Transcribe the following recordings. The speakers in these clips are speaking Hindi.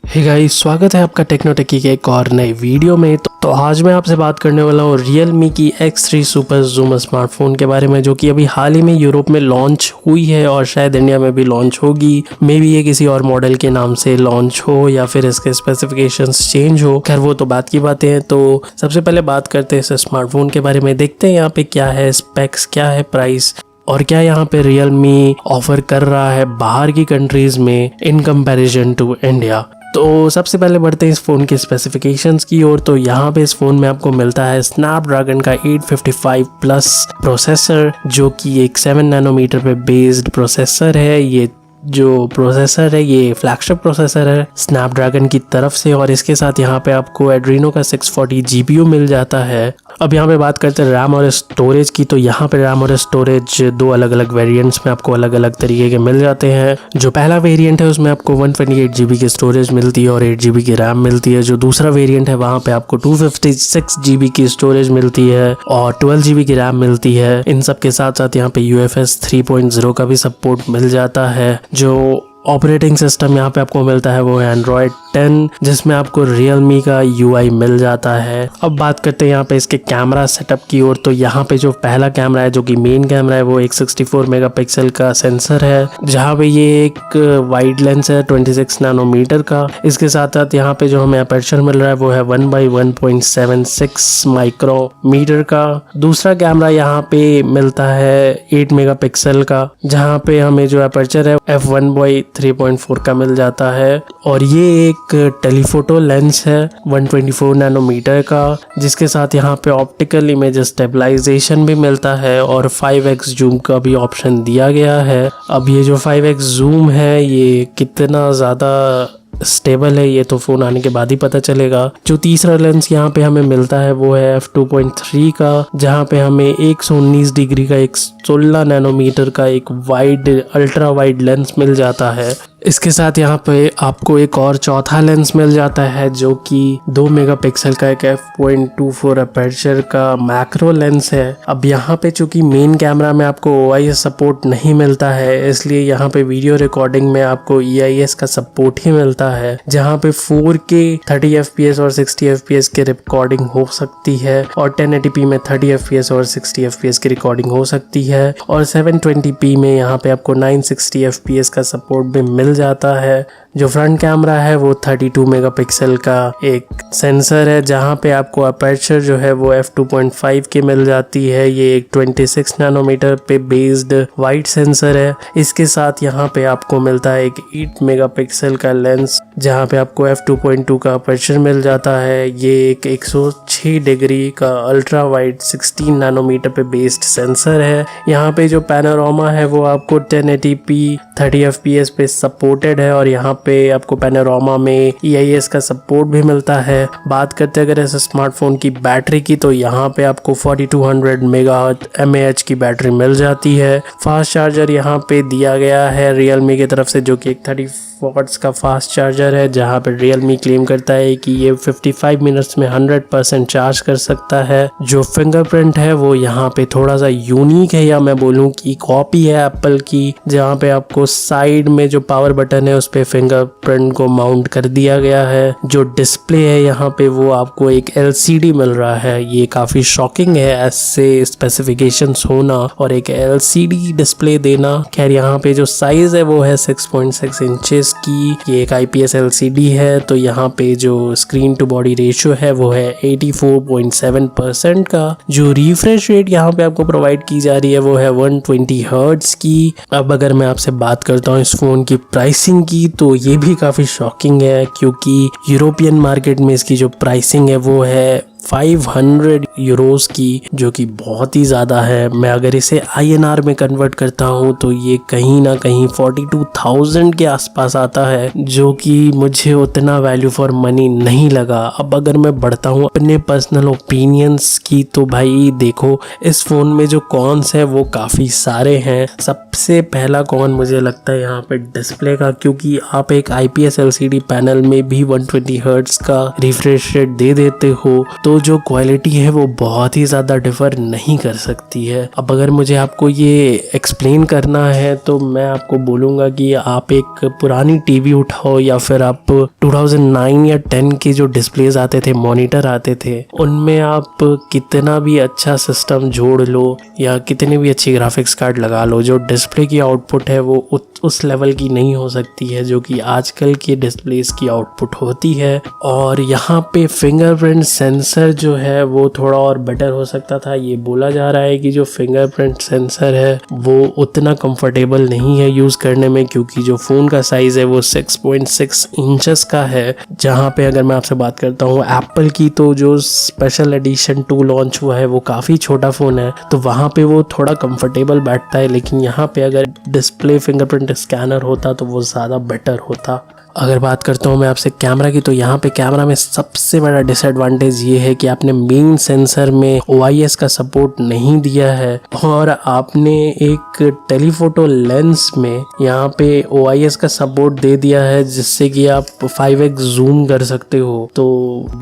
हे गाइस, स्वागत है आपका टेक्नोटेकी के एक और नए वीडियो में। तो आज मैं आपसे बात करने वाला हूँ Realme की X3 सुपर जूम स्मार्टफोन के बारे में, जो कि अभी हाल ही में यूरोप में लॉन्च हुई है और शायद इंडिया में भी लॉन्च होगी। मे बी ये किसी और मॉडल के नाम से लॉन्च हो या फिर इसके स्पेसिफिकेशंस चेंज हो, खैर वो तो बात की बातें हैं। तो सबसे पहले बात करते हैं इस स्मार्टफोन के बारे में, देखते हैं यहाँ पे क्या है स्पेक्स, क्या है प्राइस और क्या यहाँ पे Realme ऑफर कर रहा है बाहर की कंट्रीज में इन कंपैरिजन टू इंडिया। तो सबसे पहले बढ़ते हैं इस फ़ोन के स्पेसिफिकेशंस की ओर। तो यहाँ पे इस फ़ोन में आपको मिलता है स्नैपड्रैगन का 855 प्लस प्रोसेसर, जो कि एक 7 नैनोमीटर पे बेस्ड प्रोसेसर है। ये जो प्रोसेसर है ये फ्लैगशिप प्रोसेसर है स्नैपड्रैगन की तरफ से, और इसके साथ यहाँ पे आपको एड्रीनो का 640 GPU मिल जाता है। अब यहाँ पे बात करते हैं रैम और स्टोरेज की। तो यहाँ पे रैम और स्टोरेज दो अलग अलग वेरिएंट्स में आपको अलग अलग तरीके के मिल जाते हैं। जो पहला वेरिएंट है उसमें आपको 128 GB की स्टोरेज मिलती है और 8 GB की रैम मिलती है। जो दूसरा वेरिएंट है वहाँ पे आपको 256 GB की स्टोरेज मिलती है और 12 GB की रैम मिलती है। इन सब के साथ साथ यहाँ पे UFS 3.0 का भी सपोर्ट मिल जाता है। जो ऑपरेटिंग सिस्टम यहाँ पे आपको मिलता है वो है Android 10, जिसमें आपको Realme का UI मिल जाता है। अब बात करते हैं यहाँ पे इसके कैमरा सेटअप की ओर। तो यहाँ पे जो पहला कैमरा है, जो कि मेन कैमरा है, वो एक 64 मेगापिक्सल का सेंसर है, जहाँ पे ये एक वाइड लेंस है 26 नैनोमीटर का। इसके साथ साथ यहाँ पे जो हमें अपर्चर मिल रहा है वो है 1/1.76 माइक्रोमीटर का। दूसरा कैमरा यहाँ पे मिलता है 8 मेगापिक्सल का, जहाँ पे हमें जो अपर्चर है f1/3.4 का मिल जाता है। और ये एक टेलीफोटो लेंस है 124 नैनोमीटर का, जिसके साथ यहाँ पे ऑप्टिकल इमेज स्टेबलाइजेशन भी मिलता है और 5x जूम का भी ऑप्शन दिया गया है। अब ये जो 5x जूम है ये कितना ज़्यादा स्टेबल है ये तो फ़ोन आने के बाद ही पता चलेगा। जो तीसरा लेंस यहाँ पे हमें मिलता है वो है f2.3 का, जहाँ पे हमें 119 डिग्री का एक 16 नैनोमीटर का एक वाइड अल्ट्रा वाइड लेंस मिल जाता है। इसके साथ यहाँ पे आपको एक और चौथा लेंस मिल जाता है, जो कि 2 मेगापिक्सल का एक f.24 अपर्चर का मैक्रो लेंस है। अब यहाँ पे चूंकि मेन कैमरा में आपको OIS सपोर्ट नहीं मिलता है, इसलिए यहाँ पे वीडियो रिकॉर्डिंग में आपको EIS का सपोर्ट ही मिलता है, जहाँ पे 4K 30 FPS और 60 FPS की रिकॉर्डिंग हो सकती है और 1080p में 30 FPS और 60 FPS की रिकॉर्डिंग हो सकती है, और 720p में यहाँ पे आपको 960 FPS का सपोर्ट भी मिल जाता है। जो फ्रंट कैमरा है वो 32 मेगापिक्सल का एक सेंसर है, जहाँ पे आपको अपर्चर जो है वो f2.5 की मिल जाती है। ये एक 26 नैनोमीटर पे बेस्ड वाइड सेंसर है। इसके साथ यहाँ पे आपको मिलता है एक 8 मेगापिक्सल का लेंस, जहाँ पे आपको f2.2 का अपर्चर मिल जाता है। ये एक 106 डिग्री का अल्ट्रा वाइड 16 नैनोमीटर पे बेस्ड सेंसर है। यहाँ पे जो पैनोरामा है वो आपको 1080p 30 FPS पे सपोर्टेड है और यहाँ पे आपको पैनोरामा में EIS का सपोर्ट भी मिलता है। बात करते हैं अगर इस स्मार्टफोन की बैटरी की, तो यहाँ पे आपको 4200 mAh की बैटरी मिल जाती है। फास्ट चार्जर यहाँ पे दिया गया है Realme की तरफ से, जो कि एक 30 वॉट्स का फास्ट चार्जर है, जहाँ पे Realme क्लेम करता है कि ये 55 मिनट्स में 100% चार्ज कर सकता है। जो फिंगरप्रिंट है वो यहाँ पे थोड़ा सा यूनिक है, या मैं बोलूँ कि कॉपी है एप्पल की, जहाँ पे आपको साइड में जो पावर बटन है उस पे फिंगरप्रिंट को माउंट कर दिया गया है। जो डिस्प्ले है यहाँ पे वो आपको एक LCD मिल रहा है। ये काफ़ी शॉकिंग है ऐसे स्पेसिफिकेशंस होना और एक LCD डिस्प्ले देना। खैर यहाँ पे जो साइज है वो है 6.6 इंचेस की। ये एक IPS LCD है। तो यहाँ पे जो स्क्रीन टू बॉडी रेशियो है वो है 84.7% का। जो रिफ्रेश रेट यहाँ पे आपको प्रोवाइड की जा रही है वो है 120 हर्ट्ज की। अब अगर मैं आपसे बात करता हूँ इस फोन की प्राइसिंग की, तो ये भी काफी शॉकिंग है, क्योंकि यूरोपियन मार्केट में इसकी जो प्राइसिंग है वो है 500 यूरोस की, जो कि बहुत ही ज़्यादा है। मैं अगर इसे INR में कन्वर्ट करता हूँ तो ये कहीं ना कहीं 42,000 के आसपास आता है, जो कि मुझे उतना वैल्यू फॉर मनी नहीं लगा। अब अगर मैं बढ़ता हूँ अपने पर्सनल ओपिनियंस की, तो भाई देखो इस फ़ोन में जो कॉन्स है वो काफ़ी सारे हैं। सबसे पहला कॉन मुझे लगता है यहाँ पे डिस्प्ले का, क्योंकि आप एक IPS LCD पैनल में भी 120 हर्ट्ज का रिफ्रेश रेट दे देते हो, तो जो क्वालिटी है वो बहुत ही ज़्यादा डिफ़र नहीं कर सकती है। अब अगर मुझे आपको ये एक्सप्लेन करना है तो मैं आपको बोलूँगा कि आप एक पुरानी टीवी उठाओ या फिर आप 2009 या 10 के जो डिस्प्लेज आते थे, मॉनिटर आते थे, उनमें आप कितना भी अच्छा सिस्टम जोड़ लो या कितने भी अच्छी ग्राफिक्स कार्ड लगा लो, जो डिस्प्ले की आउटपुट है वो उस लेवल की नहीं हो सकती है जो कि आजकल के डिस्प्लेस की आउटपुट होती है। और यहाँ पे फिंगरप्रिंट सेंसर जो है वो थोड़ा और बेटर हो सकता था। ये बोला जा रहा है कि जो फिंगरप्रिंट सेंसर है वो उतना कंफर्टेबल नहीं है यूज़ करने में, क्योंकि जो फ़ोन का साइज़ है वो 6.6 इंचेस का है। जहाँ पे अगर मैं आपसे बात करता हूँ एप्पल की, तो जो स्पेशल एडिशन 2 लॉन्च हुआ है वो काफ़ी छोटा फ़ोन है, तो वहाँ पे वो थोड़ा कंफर्टेबल बैठता है। लेकिन यहाँ पे अगर डिस्प्ले फिंगरप्रिंट स्कैनर होता तो वो ज़्यादा बेटर होता। अगर बात करता हूँ मैं आपसे कैमरा की, तो यहाँ पे कैमरा में सबसे बड़ा डिसएडवांटेज ये है कि आपने मेन सेंसर में OIS का सपोर्ट नहीं दिया है और आपने एक टेलीफोटो लेंस में यहाँ पे OIS का सपोर्ट दे दिया है, जिससे कि आप 5x जूम कर सकते हो। तो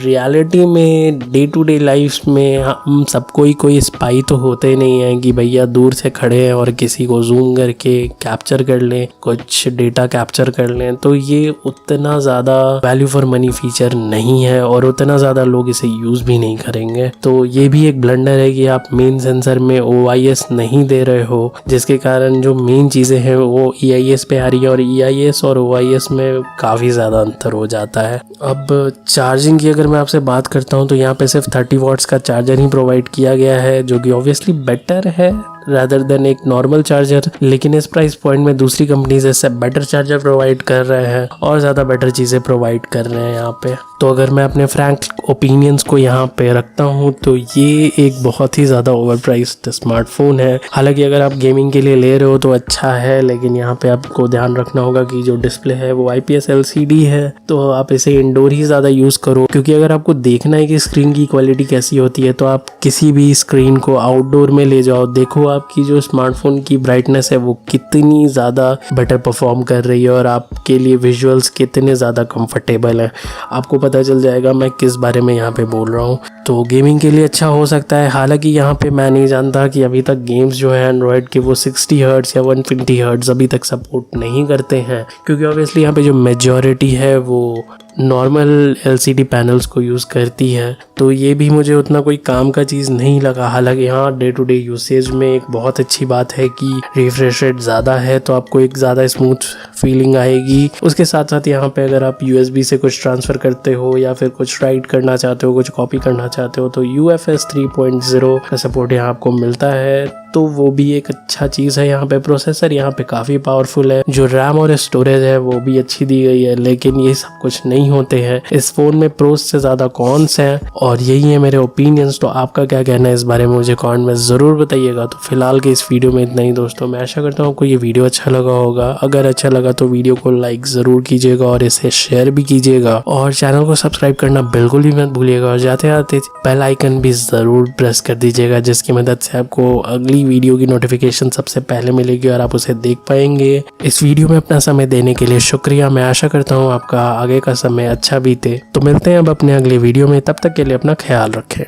रियलिटी में डे टू डे लाइफ में हम सबको ही कोई स्पाई तो होते नहीं है कि भैया दूर से खड़े हैं और किसी को जूम करके कैप्चर कर लें, कुछ डेटा कैप्चर कर लें। तो ये उतना ज़्यादा वैल्यू फॉर मनी फीचर नहीं है और उतना ज़्यादा लोग इसे यूज़ भी नहीं करेंगे। तो ये भी एक ब्लंडर है कि आप मेन सेंसर में OIS नहीं दे रहे हो, जिसके कारण जो मेन चीज़ें हैं वो EIS पे आ रही है और EIS और OIS में काफ़ी ज़्यादा अंतर हो जाता है। अब चार्जिंग की अगर मैं आपसे बात करता हूँ तो यहाँ पे सिर्फ 30 वॉट्स का चार्जर ही प्रोवाइड किया गया है, जो कि ऑब्वियसली बेटर है रादर देन एक नॉर्मल चार्जर। लेकिन इस प्राइस पॉइंट में दूसरी कंपनीज इससे बेटर चार्जर प्रोवाइड कर रहे हैं और ज़्यादा बेटर चीज़ें प्रोवाइड कर रहे हैं यहाँ पे। तो अगर मैं अपने फ्रैंक ओपिनियंस को यहाँ पे रखता हूँ तो ये एक बहुत ही ज़्यादा ओवर प्राइस्ड स्मार्टफोन है। हालांकि अगर आप गेमिंग के लिए ले रहे हो तो अच्छा है, लेकिन यहाँ पे आपको ध्यान रखना होगा कि जो डिस्प्ले है वो IPS LCD है, तो आप इसे इंडोर ही ज़्यादा यूज़ करो। क्योंकि अगर आपको देखना है कि स्क्रीन की क्वालिटी कैसी होती है तो आप किसी भी स्क्रीन को आउटडोर में ले जाओ, देखो आपकी जो स्मार्टफोन की ब्राइटनेस है वो कितनी ज़्यादा बेटर परफॉर्म कर रही है और आपके लिए विजुअल्स कितने ज़्यादा कंफर्टेबल हैं, आपको पता चल जाएगा मैं किस बारे में यहाँ पे बोल रहा हूँ। तो गेमिंग के लिए अच्छा हो सकता है। हालांकि यहाँ पे मैं नहीं जानता कि अभी तक गेम्स जो है एंड्रॉयड के वो 60 हर्ट्ज़ या 120 हर्ट्ज़ अभी तक सपोर्ट नहीं करते हैं, क्योंकि ऑब्वियसली यहाँ पे जो मेजॉरिटी है वो नॉर्मल LCD पैनल्स को यूज़ करती है। तो ये भी मुझे उतना कोई काम का चीज़ नहीं लगा। हालांकि हाँ, डे टू डे यूसेज में एक बहुत अच्छी बात है कि रिफ्रेश रेट ज़्यादा है तो आपको एक ज़्यादा स्मूथ फीलिंग आएगी। उसके साथ साथ यहाँ पे अगर आप USB से कुछ ट्रांसफ़र करते हो या फिर कुछ राइट करना चाहते हो, कुछ कॉपी करना चाहते हो, तो UFS 3.0 का सपोर्ट यहाँ आपको मिलता है, तो वो भी एक अच्छा चीज़ है। यहाँ पे प्रोसेसर यहाँ पे काफ़ी पावरफुल है, जो रैम और स्टोरेज है वो भी अच्छी दी गई है, लेकिन ये सब कुछ नहीं होते हैं इस फ़ोन में। प्रोस से ज़्यादा कॉन्स हैं और यही है मेरे ओपिनियंस। तो आपका क्या कहना है इस बारे में मुझे कमेंट में ज़रूर बताइएगा। तो फिलहाल के इस वीडियो में इतना ही दोस्तों। मैं आशा करता हूँ आपको ये वीडियो अच्छा लगा होगा। अगर अच्छा लगा तो वीडियो को लाइक ज़रूर कीजिएगा और इसे शेयर भी कीजिएगा और चैनल को सब्सक्राइब करना बिल्कुल भी मत भूलिएगा और जाते जाते बेल आइकन भी ज़रूर प्रेस कर दीजिएगा, जिसकी मदद से आपको अगली वीडियो की नोटिफिकेशन सबसे पहले मिलेगी और आप उसे देख पाएंगे। इस वीडियो में अपना समय देने के लिए शुक्रिया। मैं आशा करता हूँ आपका आगे का समय अच्छा बीते। तो मिलते हैं अब अपने अगले वीडियो में, तब तक के लिए अपना ख्याल रखें।